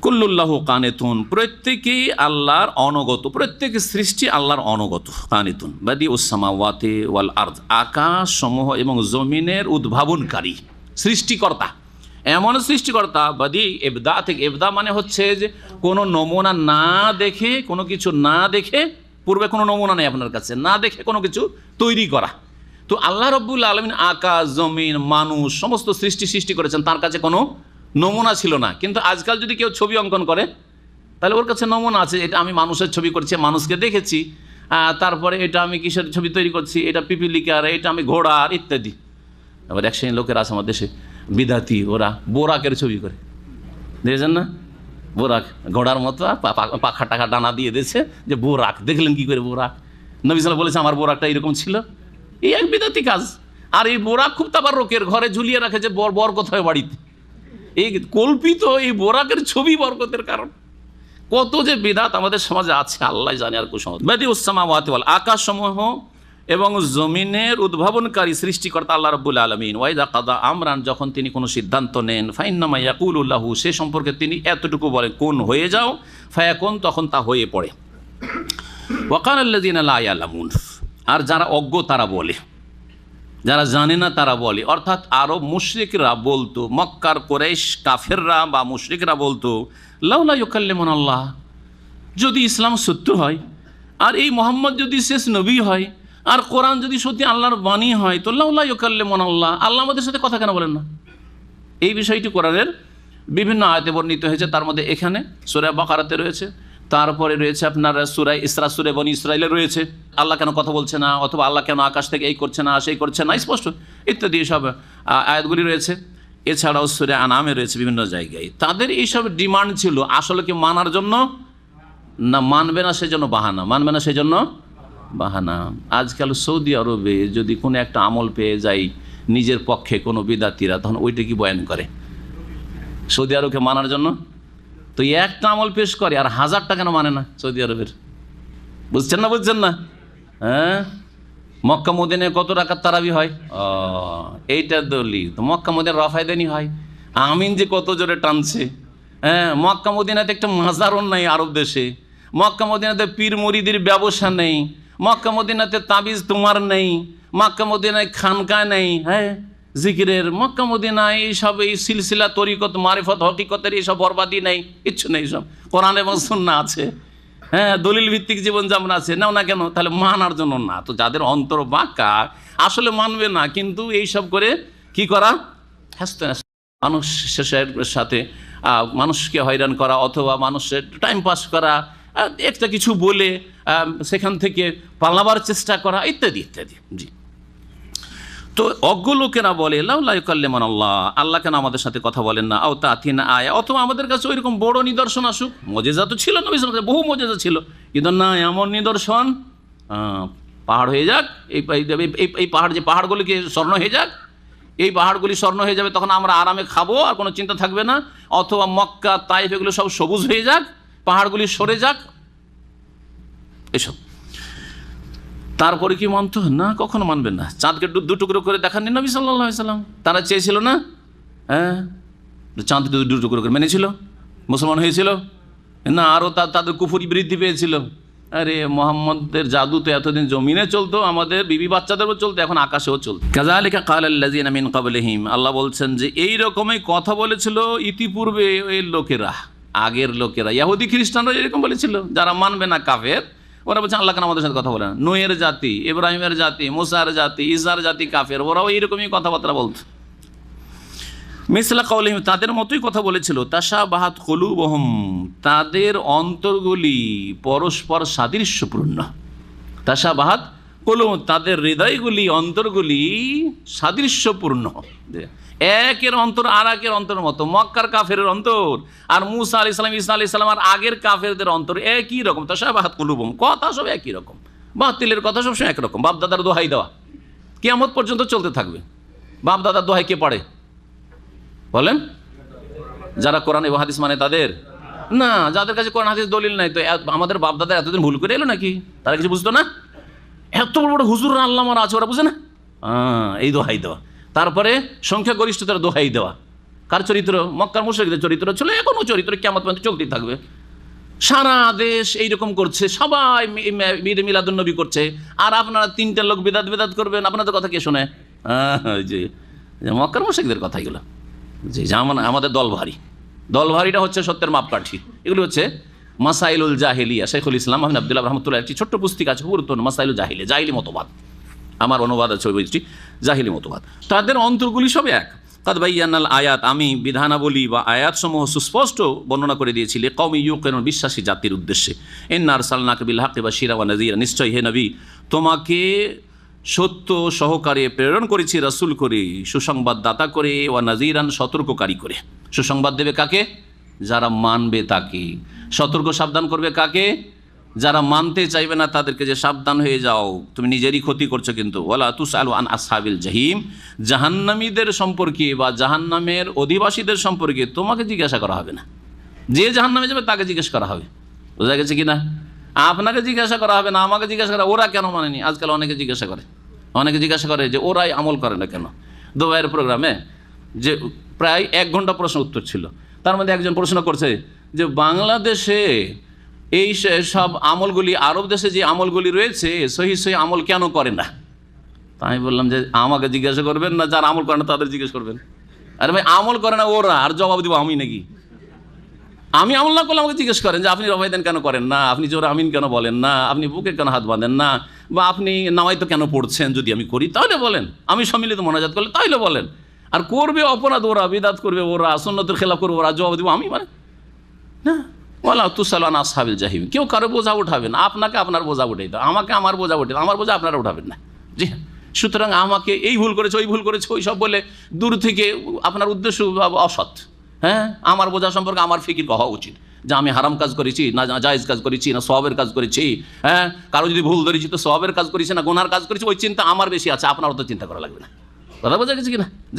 কুল্লুল্লাহু কানিতুন, প্রত্যেকেই আল্লাহর অনগত, প্রত্যেক সৃষ্টি আল্লাহর অনগত। কানিতুন বাদিউস সামাওয়াতি ওয়াল আরদ, আকাশ সমূহ এবং জমিনের উদ্ভাবনকারী, সৃষ্টিকর্তা, এমন সৃষ্টিকর্তা। বাদি এবদা থেকে, এবদা মানে হচ্ছে যে কোনো নমুনা না দেখে, কোনো কিছু না দেখে, পূর্বে কোনো নমুনা নেই আপনার কাছে, না দেখে কোনো কিছু তৈরি করা। তো আল্লাহ রাব্বুল আলামিন আকাশ, জমিন, মানুষ সমস্ত সৃষ্টি করেছেন, তার কাছে কোনো নমুনা ছিল না। কিন্তু আজকাল যদি কেউ ছবি অঙ্কন করে তাহলে ওর কাছে নমুনা আছে, এটা আমি মানুষের ছবি করছি, মানুষকে দেখেছি, তারপরে এটা আমি কিসের ছবি তৈরি করছি, এটা পিপিলিকার, এটা আমি ঘোড়ার, ইত্যাদি। আবার এক শ্রেণীর লোকের আছে আমার দেশে বিদাতি, ওরা বোরাকের ছবি করে, দেখেছেন না? বোরাক ঘোড়ার মতো পাখা টাকা ডানা দিয়ে দিয়েছে যে বোরাক। দেখলেন কি করে বোরাক? নবী সাল্লাল্লাহু বলেছে আমার বোরাকটা এরকম ছিল। এই এক বিদাতি কাজ। আর এই বোরাক খুব তাবাররুকের, ঘরে ঝুলিয়ে রাখে যে বরকত হয় বাড়িতে। এই কল্পিত এই বোরাকের ছবি বরকতের কারণ। কত যে বিদাত আমাদের সমাজে আছে আল্লাহ জানে। আর কুসংস্কার। বাদিউস সামাওয়াতি ওয়াল, আকাশসমূহ এবং জমিনের উদ্ভাবনকারী সৃষ্টিকর্তা আল্লাহ রাব্বুল আলামিন। ওয়াইদা কাদা আমরান, যখন তিনি কোনো সিদ্ধান্ত নেন, ফাইন্নামা ইয়াকুলু লাহু, সে সম্পর্কে তিনি এতটুকু বলেন কোন হয়ে যাও, ফায়াকুন, তখন তা হয়ে পড়ে। ওয়াকালাল্লাযিনা লা ইয়ালামুন, আর যারা অজ্ঞ তারা বলে, যারা জানে না তারা বলে, অর্থাৎ আরব মুশরিকরা বলতো, মক্কার কুরাইশ কাফেররা বা মুশরিকরা বলতো, লাউলা ইউকাল্লিমুনা আল্লাহ, যদি ইসলাম সত্য হয় আর এই মুহাম্মদ যদি শেষ নবী হয় আর কোরআন যদি সত্যি আল্লাহর বাণী হয়, তো লাউলা ইউকাল্লিমুনা আল্লাহ, আল্লাহ আমাদের সাথে কথা কেন বলেন না? এই বিষয়টি কোরআনের বিভিন্ন আয়াতে বর্ণিত হয়েছে। তার মধ্যে এখানে সূরা বাকারাতে রয়েছে, তারপরে রয়েছে আপনার সূরা ইসরা, সূরা বনী ইসরাইলে রয়েছে আল্লাহ কেন কথা বলছে না, অথবা আল্লাহ কেন আকাশ থেকে এই করছে না, সেই করছে না, স্পষ্ট ইত্যাদি সব আয়াতগুলি রয়েছে। এছাড়াও সূরা আনামে রয়েছে বিভিন্ন জায়গায়। তাদের এইসব ডিমান্ড ছিল আসলে কি মানার জন্য না, মানবে না সেজন্য বাহানা, মানবে না সেজন্য বাহানা। আজকাল সৌদি আরবে যদি কোনো একটা আমল পেয়ে যায় নিজের পক্ষে কোনো বিদাতিরা, তখন ওইটা কি বয়ান করে সৌদি আরবকে মানার জন্য। তো একটা আমল পেশ করে আর হাজারটা কেন মানে না সৌদি আরবের? বুঝছেন না? হ্যাঁ, মক্কা মদিনায় কত রাকাত তারাবি হয়? এইটা দলিল। তো মক্কা মদিনায় রফায়দানি হয়, আমিন যে কত জোরে টানছে। হ্যাঁ, মক্কা মদিনাতে একটা মাজারও নাই আরব দেশে, মক্কা মদিনাতে পীর মুরিদের ব্যবসা নেই, মক্কা মদিনাতে তাবিজ তোমার নেই, মক্কা মদিনায় খানকা নেই, হ্যাঁ জিকিরের, মক্কা মদিনায় এইসব এই সিলসিলা তরিকত মারিফত হকিকতের এইসব বরবাদি নেই, কিচ্ছু নেই, সব কোরআন এবং সুন্নাহ আছে। হ্যাঁ, দলিল ভিত্তিক জীবন যেমন আছে, নাও না কেন? তাহলে মানার জন্য না। তো যাদের অন্তর বাঁকা আসলে মানবে না, কিন্তু এইসব করে কি করা, হাসতে মানুষের সাথে মানুষকে হয়রান করা, অথবা মানুষের টাইম পাস করা, একটা কিছু বলে সেখান থেকে পালাবার চেষ্টা করা, ইত্যাদি ইত্যাদি। জি, তো অজ্ঞ লোকেরা বলে লাউলা ইউকাল্লিমুনা আল্লাহ, আল্লাহ কেন আমাদের সাথে কথা বলেন না, আও তাতিনা আয়া, অথবা আমাদের কাছে ওইরকম বড় নিদর্শন আসুক। মজেজা তো ছিল নবী সাল্লাল্লাহু আলাইহি ওয়াসাল্লাম, বহু মজেজা ছিল, কিন্তু না এমন নিদর্শন, পাহাড় হয়ে যাক, এই পাহাড়, যে পাহাড়গুলিকে স্বর্ণ হয়ে যাক, এই পাহাড়গুলি স্বর্ণ হয়ে যাবে, তখন আমরা আরামে খাবো আর কোনো চিন্তা থাকবে না। অথবা মক্কা তাইফ এগুলো সব সবুজ হয়ে যাক, পাহাড়গুলি সরে যাক, এসব। তারপরে কি মানত না? কখনো মানবেন না। চাঁদকে দু টুকরো করে দেখাননি নবী সাল্লাল্লাহু আলাইহি ওয়াসাল্লাম? তারা চেয়েছিল না? হ্যাঁ, চাঁদকে দু টুকরো করে মেনেছিল, মুসলমান হয়েছিল না? আরও তাদের কুফরি বৃদ্ধি পেয়েছিল। আরে মোহাম্মদের জাদু তো এতদিন জমিনে চলতো, আমাদের বিবি বাচ্চাদেরও চলতো, এখন আকাশেও চলতো। কাযালিকা ক্বালাল্লাযীনা মিন ক্বাবলিহিম, আল্লাহ বলছেন যে এই রকমই কথা বলেছিল ইতিপূর্বে ওই লোকেরা, আগের লোকেরা, ইহুদি খ্রিস্টানরা এরকম বলেছিল, যারা মানবে না কাফের, ওরা বলছে আল্লাহ কেন আমাদের সাথে কথা বলে না। নূহের জাতি, ইব্রাহিমের জাতি, মুসার জাতি, ঈসার জাতি কাফের, ওরাও এইরকমই কথাবার্তা বলতো। মিসলা কাউলিহিম, তাদের মতোই কথা বলেছিল। তাশাবাহাত কুলুবুহুম, তাদের অন্তরগুলি পরস্পর সাদৃশ্যপূর্ণ। তাশাবাহাত কুলুব, তাদের হৃদয়গুলি, অন্তরগুলি সাদৃশ্যপূর্ণ, একের অন্তর আর একের অন্তরের মতো। মক্কার কাফের অন্তর আর মুসা আলাইহিস সালাম, ঈসা আলাইহিস সালাম আর আগের কাফেরদের অন্তর একই রকম। তাশাবাহাত কুলুবুহুম, কথা সব একই রকম, বাতিলের কথা সবসময় একরকম। বাপদাদার দোহাই দেওয়া কিয়ামত পর্যন্ত চলতে থাকবে। বাপদাদার দোহাই কে পড়ে বলেন? যারা কোরআন এবং হাদিস মানে তাদের না, যাদের কাছে কোরআন হাদিস দলিল নাই। তো আমাদের বাপদাদা এতদিন ভুল করে এলো নাকি? তারা কিছু বুঝতো না? এত বড় বড় হুজুর আল্লামারা আছে, ওরা বুঝে না? এই দোহাই দেওয়া, তারপরে সংখ্যাগরিষ্ঠতার দোহাই দেওয়া, কার চরিত্র? মক্কার মুশরিকদের চরিত্র ছিল, এখনও চরিত্র কিয়ামত পর্যন্ত চলতেই থাকবে। সারা দেশ এইরকম করছে, সবাই ঈদে মিলাদুন্নবী করছে, আর আপনারা তিনটে লোক বিদাত করবেন, আপনাদের কথা কে শোনে? যে মক্কার মুশরিকদের কথা এগুলো, যে যেমন আমাদের দল ভারীটা হচ্ছে সত্যের মাপকাঠি। এগুলো হচ্ছে মাসাইলুল জাহিলিয়া। শেখুল ইসলাম আহমেদ আব্দুল্লাহ রহমতুল্লাহ একটি ছোট্ট পুস্তিকা আছে, গুরুত্বপূর্ণ, মাসাইলুল জাহিলিয়া, জাহিলি মতবাদ, আমার অনুবাদ আছে ওই বইটি, জাহিলি মতবাদ। তাদের অন্তরগুলি সব এক। কাদ বাইয়ানাল আয়াত, আমি বিধানাবলী বা আয়াতসমূহ সুস্পষ্ট বর্ণনা করে দিয়েছিলে কওমি ইউকিনুন, বিশ্বাসী জাতির উদ্দেশ্যে। ইন্না আরসালনাকা বিল হাক্কি বাশীরা ওয়া নাযীরা, নিশ্চয় হে নবী তোমাকে সত্য সহকারে প্রেরণ করেছি রাসূল করে, সুসংবাদদাতা করে, ওয়া নাযীরান, সতর্ককারী করে। সুসংবাদ দেবে কাকে? যারা মানবে তাকে। সতর্ক সাবধান করবে কাকে? যারা মানতে চাইবে না তাদেরকে, যে সাবধান হয়ে যাও, তুমি নিজেরই ক্ষতি করছো। কিন্তু ওয়ালা তুসআলু আন আসহাবিল জাহিম, জাহান্নামীদের সম্পর্কে বা জাহান্নামের অধিবাসীদের সম্পর্কে তোমাকে জিজ্ঞাসা করা হবে না। যে জাহান্নামে যাবে তাকে জিজ্ঞেস করা হবে। বোঝা গেছে কি না? আপনাকে জিজ্ঞাসা করা হবে না, আমাকে জিজ্ঞাসা করা, ওরা কেন মানেনি। আজকাল অনেকে জিজ্ঞাসা করে যে ওরাই আমল করে না কেন। দুবাইয়ের প্রোগ্রামে যে প্রায় 1 ঘন্টা প্রশ্ন উত্তর ছিল, তার মধ্যে একজন প্রশ্ন করছে যে বাংলাদেশে এই সব আমলগুলি, আরব দেশে যে আমলগুলি রয়েছে, সহি আমল কেন করে না? তা আমি বললাম যে আমাকে জিজ্ঞাসা করবেন না, যারা আমল করে না তাদের জিজ্ঞেস করবেন। আরে ভাই, আমল করে না ওরা, আর জবাব দিব আমি নাকি? আমি আমল না করলে আমাকে জিজ্ঞেস করেন যে আপনি রবাইদান কেন করেন না, আপনি জোর আমিন কেন বলেন না, আপনি বুকে কেন হাত বাঁধেন না, বা আপনি নামাইতো কেন পড়ছেন, যদি আমি করি তাহলে বলেন, আমি সম্মিলিত মোনাজাত করলে তাহলে বলেন। আর করবে অপরাধ ওরা, বিদাত করবে ওরা, সুন্নতের খেলাফ করবে ওরা, জবাব দিব আমি? মানে না। ওয়ালা তুসআলু আন আসহাবিল জাহিম, কেউ কারো বোঝা উঠাবেন, আপনাকে আপনার বোঝা উঠাই দাও, আমাকে আমার বোঝা উঠে দাও, আমার বোঝা আপনারা উঠাবেন না। জি হ্যাঁ। সুতরাং আমাকে এই ভুল করেছে, ওই ভুল করেছে, ওই সব বলে দূর থেকে আপনার উদ্দেশ্য অসৎ। হ্যাঁ, আমার বোঝা সম্পর্কে আমার ফিকির হওয়া উচিত, যে আমি হারাম কাজ করেছি না জায়েজ কাজ করেছি না সওয়াবের কাজ করেছি। হ্যাঁ, কারো যদি ভুল ধরেছি তো সওয়াবের কাজ করেছি না গুনার কাজ করেছি, ওই চিন্তা আমার বেশি আছে, আপনার অত চিন্তা করা লাগবে না। কথা বোঝা গেছে কিনা? জি।